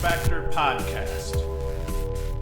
Factor Podcast.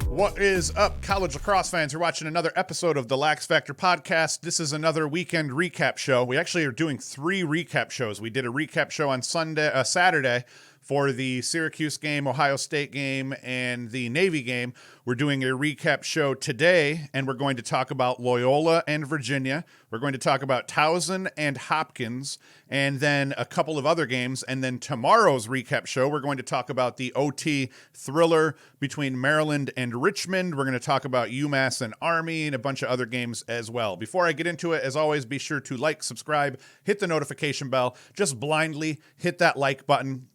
What is up, college lacrosse fans? You're watching another episode of the Lax Factor Podcast. This is another weekend recap show. We actually are doing 3 recap shows. We did a recap show on Saturday for the Syracuse game, Ohio State game, and the Navy game. We're doing a recap show today, and we're going to talk about Loyola and Virginia. We're going to talk about Towson and Hopkins, and then a couple of other games. And then tomorrow's recap show, we're going to talk about the OT thriller between Maryland and Richmond. We're going to talk about UMass and Army and a bunch of other games as well. Before I get into it, as always, be sure to like, subscribe, hit the notification bell. Just blindly hit that like button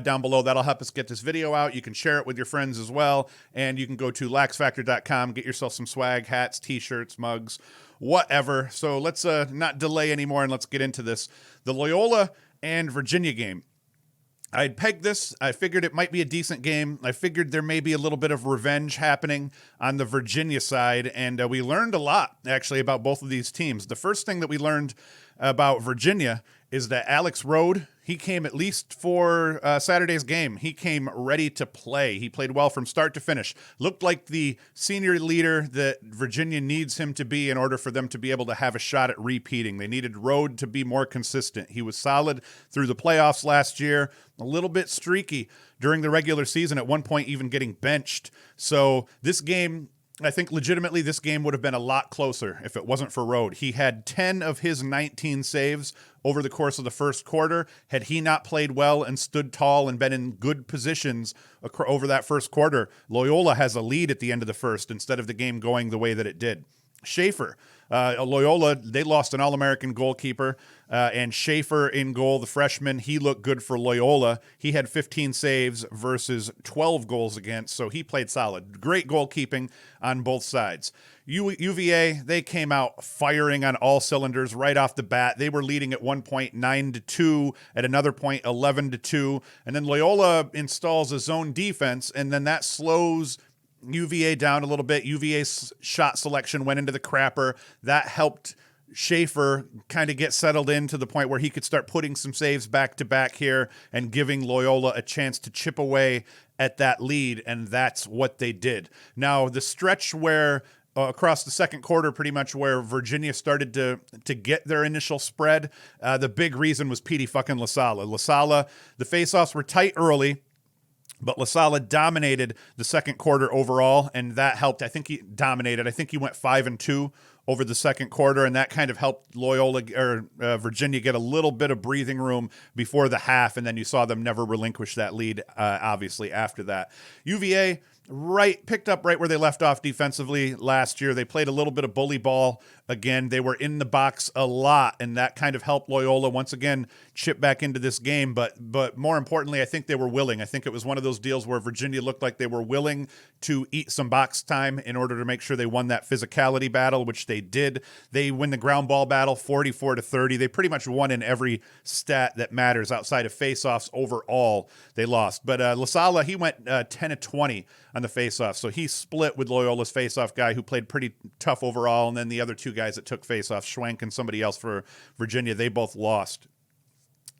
down below. That'll help us get this video out. You can share it with your friends as well, and you can go to laxfactor.com, get yourself some swag, hats, t-shirts, mugs, whatever. So let's not delay anymore, and let's get into this. The Loyola and Virginia game. I'd pegged this. I figured it might be a decent game. I figured there may be a little bit of revenge happening on the Virginia side, and we learned a lot, actually, about both of these teams. The first thing that we learned about Virginia is that Alex Rode, he came at least for Saturday's game. He came ready to play. He played well from start to finish. Looked like the senior leader that Virginia needs him to be in order for them to be able to have a shot at repeating. They needed Rode to be more consistent. He was solid through the playoffs last year, a little bit streaky during the regular season, at one point even getting benched. So this game, I think legitimately this game would have been a lot closer if it wasn't for Rode. He had 10 of his 19 saves over the course of the first quarter. Had he not played well and stood tall and been in good positions over that first quarter, Loyola has a lead at the end of the first instead of the game going the way that it did. Schaefer, Loyola, they lost an All-American goalkeeper, and Schaefer in goal, the freshman, he looked good for Loyola. He had 15 saves versus 12 goals against, so he played solid. Great goalkeeping on both sides. UVA, they came out firing on all cylinders right off the bat. They were leading at one point 9-2, at another point 11-2, and then Loyola installs a zone defense, and then that slows UVA down a little bit. UVA's shot selection went into the crapper. That helped Schaefer kind of get settled in to the point where he could start putting some saves back to back here and giving Loyola a chance to chip away at that lead, and that's what they did. Now, the stretch where across the second quarter, pretty much where Virginia started to get their initial spread, the big reason was Petey fucking LaSala. LaSala, the faceoffs were tight early, but LaSala dominated the second quarter overall, and that helped. I think he dominated. I think he went 5-2 over the second quarter, and that kind of helped Loyola or Virginia get a little bit of breathing room before the half, and then you saw them never relinquish that lead, obviously, after that. UVA picked up right where they left off defensively last year. They played a little bit of bully ball again. They were in the box a lot, and that kind of helped Loyola once again chip back into this game. But more importantly, I think they were willing. I think it was one of those deals where Virginia looked like they were willing to eat some box time in order to make sure they won that physicality battle, which they did. They win the ground ball battle 44-30. They pretty much won in every stat that matters outside of faceoffs. Overall, they lost. But LaSala, he went 10-20 on the faceoff. So he split with Loyola's faceoff guy, who played pretty tough overall, and then the other two guys that took faceoff, Schwenk and somebody else for Virginia, they both lost.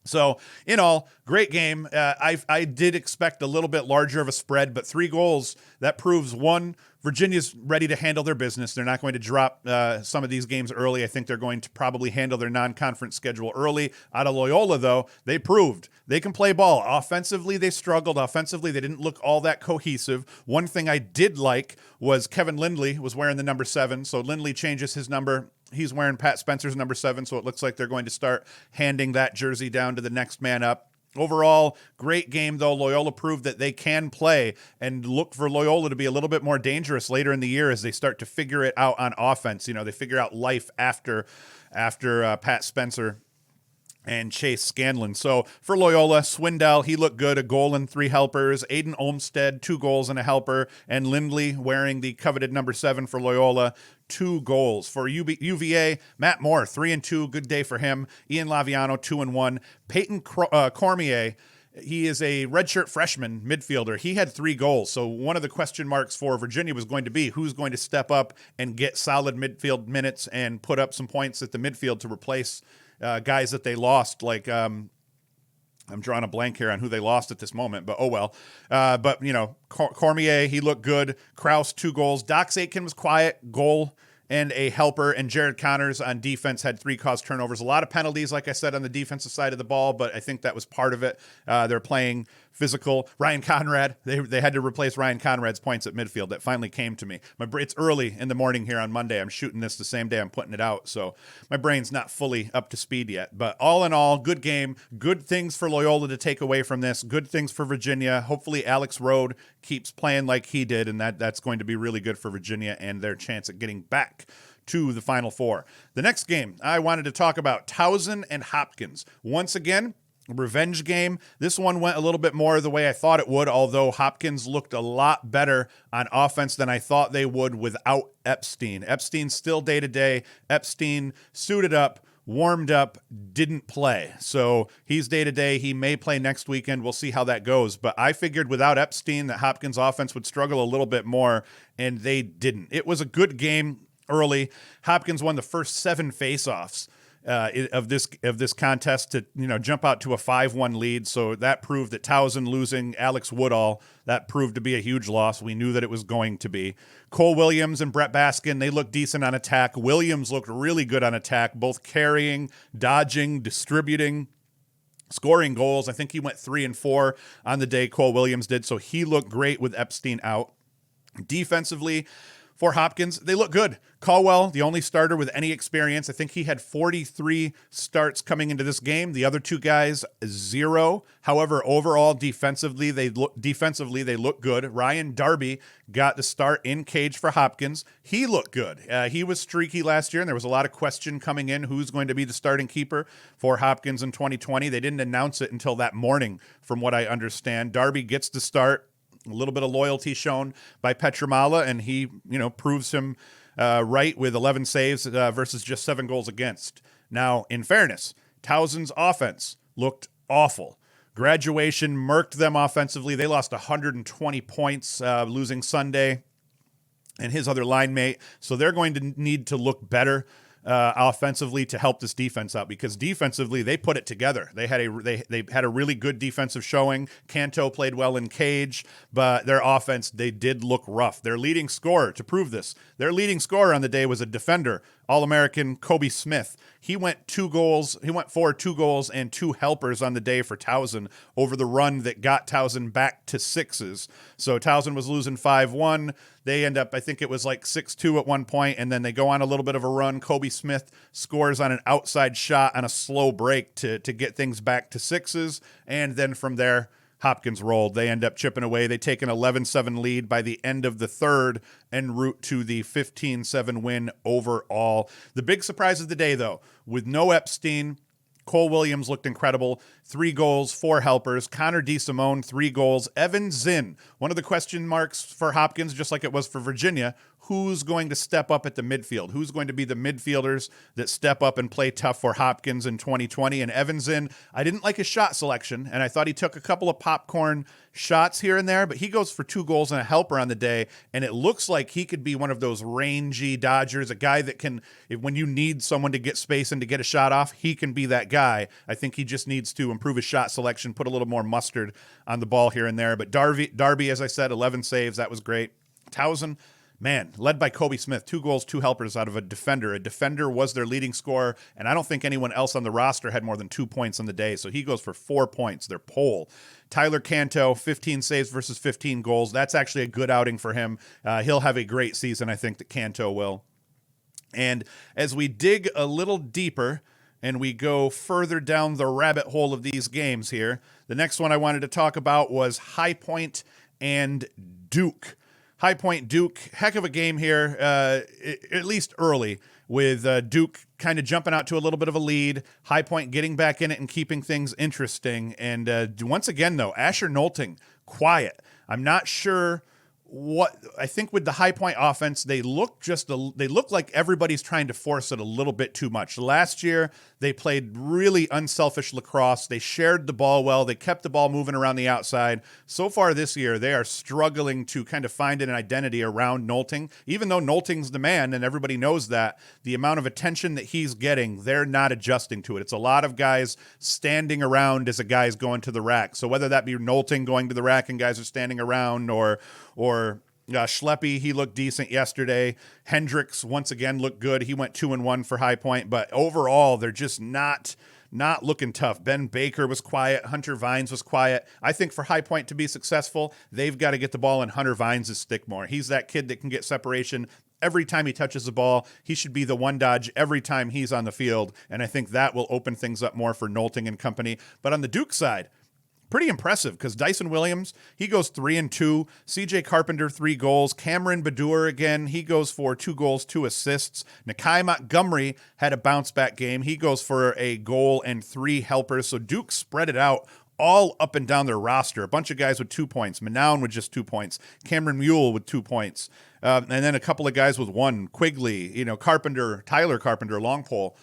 So, in all, great game. I did expect a little bit larger of a spread, but 3 goals, that proves, one, Virginia's ready to handle their business. They're not going to drop some of these games early. I think they're going to probably handle their non-conference schedule early. Out of Loyola, though, they proved they can play ball. Offensively, they struggled. Offensively, they didn't look all that cohesive. One thing I did like was Kevin Lindley was wearing the number 7, so Lindley changes his number. He's wearing Pat Spencer's number 7, so it looks like they're going to start handing that jersey down to the next man up. Overall, great game, though. Loyola proved that they can play, and look for Loyola to be a little bit more dangerous later in the year as they start to figure it out on offense. You know, they figure out life after Pat Spencer and Chase Scanlon. So for Loyola, Swindell, he looked good, a goal and 3 helpers. Aiden Olmstead, 2 goals and a helper. And Lindley, wearing the coveted number 7 for Loyola, 2 goals. For UVA, Matt Moore, 3-2, good day for him. Ian Laviano, 2-1. Peyton Cormier, he is a redshirt freshman midfielder. He had 3 goals. So one of the question marks for Virginia was going to be who's going to step up and get solid midfield minutes and put up some points at the midfield to replace guys that they lost, like I'm drawing a blank here on who they lost at this moment, but oh well. But, Cormier, he looked good. Krause, 2 goals. Dox Aitken was quiet, goal and a helper. And Jared Connors on defense had 3 caused turnovers. A lot of penalties, like I said, on the defensive side of the ball, but I think that was part of it. They're playing physical. Ryan Conrad, they had to replace Ryan Conrad's points at midfield. That finally came to me. It's early in the morning here on Monday. I'm shooting this the same day I'm putting it out, so my brain's not fully up to speed yet. But all in all, good game. Good things for Loyola to take away from this. Good things for Virginia. Hopefully Alex Rode keeps playing like he did, and that's going to be really good for Virginia and their chance at getting back to the Final Four. The next game I wanted to talk about, Towson and Hopkins. Once again, revenge game. This one went a little bit more the way I thought it would, although Hopkins looked a lot better on offense than I thought they would without Epstein. Epstein's still day-to-day. Epstein suited up, warmed up, didn't play. So he's day-to-day. He may play next weekend. We'll see how that goes. But I figured without Epstein that Hopkins' offense would struggle a little bit more, and they didn't. It was a good game early. Hopkins won the first 7 faceoffs of this contest to jump out to a 5-1 lead. So that proved that Towson losing Alex Woodall, that proved to be a huge loss. We knew that it was going to be. Cole Williams and Brett Baskin, they looked decent on attack. Williams looked really good on attack, both carrying, dodging, distributing, scoring goals. I think he went 3 and 4 on the day, Cole Williams did. So he looked great with Epstein out. Defensively, for Hopkins, they look good. Caldwell, the only starter with any experience. I think he had 43 starts coming into this game. The other 2 guys, 0. However, overall, defensively, they look good. Ryan Darby got the start in cage for Hopkins. He looked good. He was streaky last year, and there was a lot of question coming in who's going to be the starting keeper for Hopkins in 2020. They didn't announce it until that morning, from what I understand. Darby gets the start. A little bit of loyalty shown by Petramala, and he, proves him right with 11 saves versus just 7 goals against. Now, in fairness, Towson's offense looked awful. Graduation murked them offensively. They lost 120 points, losing Sunday and his other line mate. So they're going to need to look better offensively to help this defense out, because defensively they put it together. They had a really good defensive showing. Canto played well in cage, but their offense, they did look rough. Their leading scorer, to prove this, their leading scorer on the day was a defender, All-American Kobe Smith. He went 2 goals. He went for 2 goals and 2 helpers on the day for Towson over the run that got Towson back to 6s. So Towson was losing 5-1. They end up, I think it was like 6-2 at one point, and then they go on a little bit of a run. Kobe Smith scores on an outside shot on a slow break to get things back to 6s, and then from there, Hopkins rolled. They end up chipping away. They take an 11-7 lead by the end of the third en route to the 15-7 win overall. The big surprise of the day, though, with no Epstein, Cole Williams looked incredible. 3 goals, 4 helpers. Connor DeSimone, 3 goals. Evan Zinn, one of the question marks for Hopkins, just like it was for Virginia. Who's going to step up at the midfield? Who's going to be the midfielders that step up and play tough for Hopkins in 2020? And Evan Zinn, I didn't like his shot selection, and I thought he took a couple of popcorn shots here and there, but he goes for 2 goals and a helper on the day, and it looks like he could be one of those rangy Dodgers, a guy that can, when you need someone to get space and to get a shot off, he can be that guy. I think he just needs to improve his shot selection, put a little more mustard on the ball here and there. But Darby, as I said, 11 saves. That was great. Towson, man, led by Kobe Smith, 2 goals, 2 helpers out of a defender. A defender was their leading scorer, and I don't think anyone else on the roster had more than 2 points on the day, so he goes for 4 points, their pole. Tyler Canto, 15 saves versus 15 goals. That's actually a good outing for him. He'll have a great season, I think, that Canto will. And as we dig a little deeper and we go further down the rabbit hole of these games here, the next one I wanted to talk about was High Point and Duke. High Point Duke, heck of a game here, at least early, with Duke kind of jumping out to a little bit of a lead, High Point getting back in it and keeping things interesting. And once again, though, Asher Nolting, quiet. I'm not sure what I think with the High Point offense, they look like everybody's trying to force it a little bit too much. Last year, They played really unselfish lacrosse. They shared the ball well. They kept the ball moving around the outside. So far this year, they are struggling to kind of find an identity around Nolting. Even though Nolting's the man and everybody knows that, the amount of attention that he's getting, they're not adjusting to it. It's a lot of guys standing around as a guy's going to the rack. So whether that be Nolting going to the rack and guys are standing around, or Schleppy, he looked decent yesterday. Hendricks, once again, looked good. He went 2-1 for High Point, but overall, they're just not looking tough. Ben Baker was quiet. Hunter Vines was quiet. I think for High Point to be successful, they've got to get the ball in Hunter Vines' stick more. He's that kid that can get separation. Every time he touches the ball, he should be the one dodge every time he's on the field, and I think that will open things up more for Nolting and company. But on the Duke side, pretty impressive, because Dyson Williams, he goes 3-2. CJ Carpenter, 3 goals. Cameron Badur, again, he goes for 2 goals, 2 assists. Nakai Montgomery had a bounce-back game. He goes for a goal and 3 helpers. So Duke spread it out all up and down their roster. A bunch of guys with 2 points. Manown with just 2 points. Cameron Mule with 2 points. And then a couple of guys with 1. Quigley, Carpenter, Tyler Carpenter, long pole.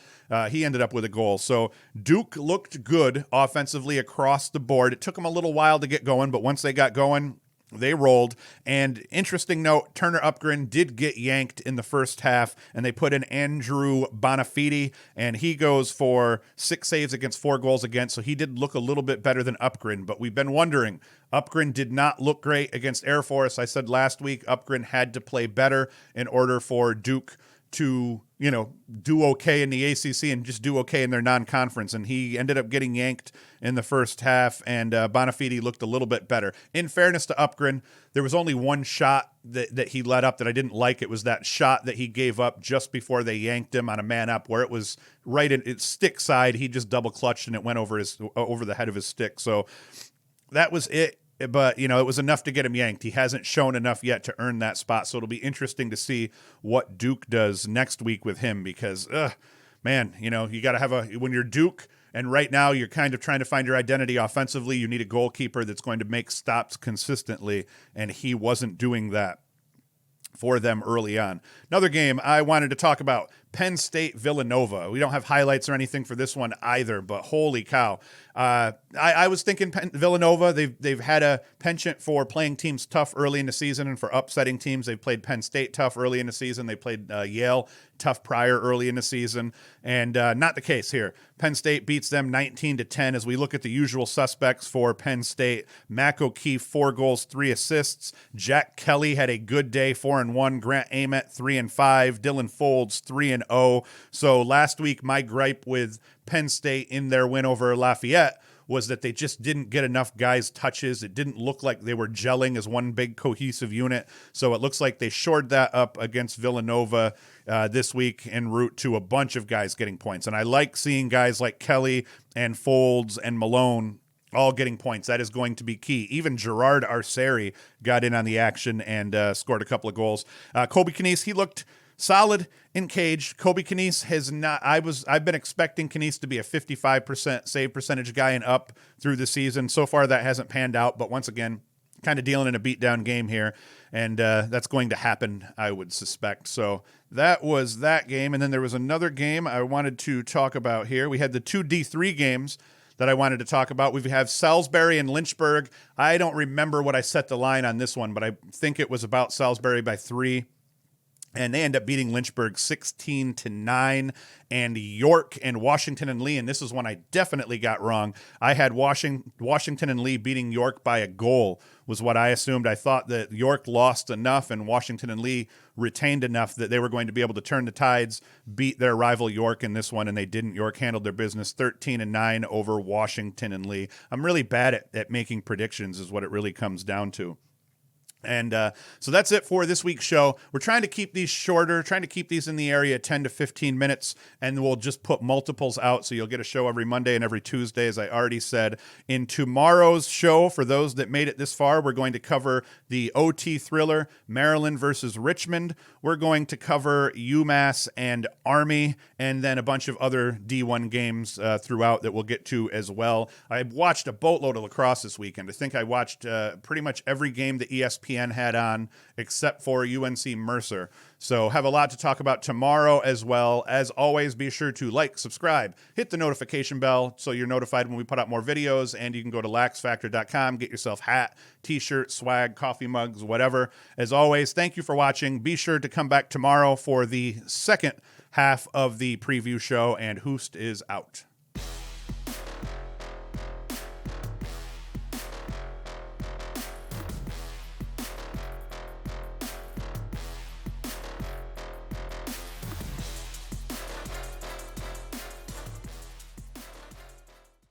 He ended up with a goal. So Duke looked good offensively across the board. It took them a little while to get going, but once they got going, they rolled. And interesting note, Turner Upgren did get yanked in the first half, and they put in Andrew Bonafide, and he goes for 6 saves against 4 goals against. So he did look a little bit better than Upgren, but we've been wondering. Upgren did not look great against Air Force. I said last week Upgren had to play better in order for Duke to, do okay in the ACC and just do okay in their non-conference. And he ended up getting yanked in the first half, and Bonafide looked a little bit better. In fairness to Upgren, there was only one shot that he let up that I didn't like. It was that shot that he gave up just before they yanked him on a man up, where it was right in its stick side. He just double clutched and it went over the head of his stick. So that was it. But, it was enough to get him yanked. He hasn't shown enough yet to earn that spot. So it'll be interesting to see what Duke does next week with him, because, man, you got to when you're Duke, and right now you're kind of trying to find your identity offensively, you need a goalkeeper that's going to make stops consistently, and he wasn't doing that for them early on. Another game I wanted to talk about, Penn State Villanova. We don't have highlights or anything for this one either, but holy cow. I was thinking Villanova, they've had a penchant for playing teams tough early in the season and for upsetting teams. They've played Penn State tough early in the season. They played Yale tough prior early in the season, and not the case here. Penn State beats them 19-10 as we look at the usual suspects for Penn State. Mac O'Keefe, 4 goals, 3 assists. Jack Kelly had a good day, 4-1. Grant Ament, 3-5. Dylan Folds, 3-0. So last week, my gripe with Penn State in their win over Lafayette was that they just didn't get enough guys' touches. It didn't look like they were gelling as one big cohesive unit. So it looks like they shored that up against Villanova this week en route to a bunch of guys getting points. And I like seeing guys like Kelly and Folds and Malone all getting points. That is going to be key. Even Gerard Arceri got in on the action and scored a couple of goals. Kobe Knies, he looked solid in cage. Kobe Knies has not. I've been expecting Knies to be a 55% save percentage guy and up through the season. So far, that hasn't panned out. But once again, kind of dealing in a beatdown game here, and that's going to happen, I would suspect. So that was that game, and then there was another game I wanted to talk about here. We had the 2 D3 games that I wanted to talk about. We have Salisbury and Lynchburg. I don't remember what I set the line on this one, but I think it was about Salisbury by 3. And they end up beating Lynchburg 16-9, and York and Washington and Lee. And this is one I definitely got wrong. I had Washington and Lee beating York by a goal was what I assumed. I thought that York lost enough and Washington and Lee retained enough that they were going to be able to turn the tides, beat their rival York in this one, and they didn't. York handled their business 13-9 over Washington and Lee. I'm really bad at making predictions is what it really comes down to. And so that's it for this week's show. We're trying to keep these shorter, trying to keep these in the area 10 to 15 minutes, and we'll just put multiples out. So you'll get a show every Monday and every Tuesday, as I already said. In tomorrow's show, for those that made it this far, we're going to cover the OT thriller, Maryland versus Richmond. We're going to cover UMass and Army, and then a bunch of other D1 games throughout that we'll get to as well. I watched a boatload of lacrosse this weekend. I think I watched pretty much every game that ESPN ESPN had on, except for UNC Mercer. So have a lot to talk about tomorrow as well. As always, be sure to like, subscribe, hit the notification bell so you're notified when we put out more videos, and you can go to laxfactor.com, get yourself hat, t-shirt, swag, coffee mugs, whatever. As always, thank you for watching. Be sure to come back tomorrow for the second half of the preview show, and Hoost is out.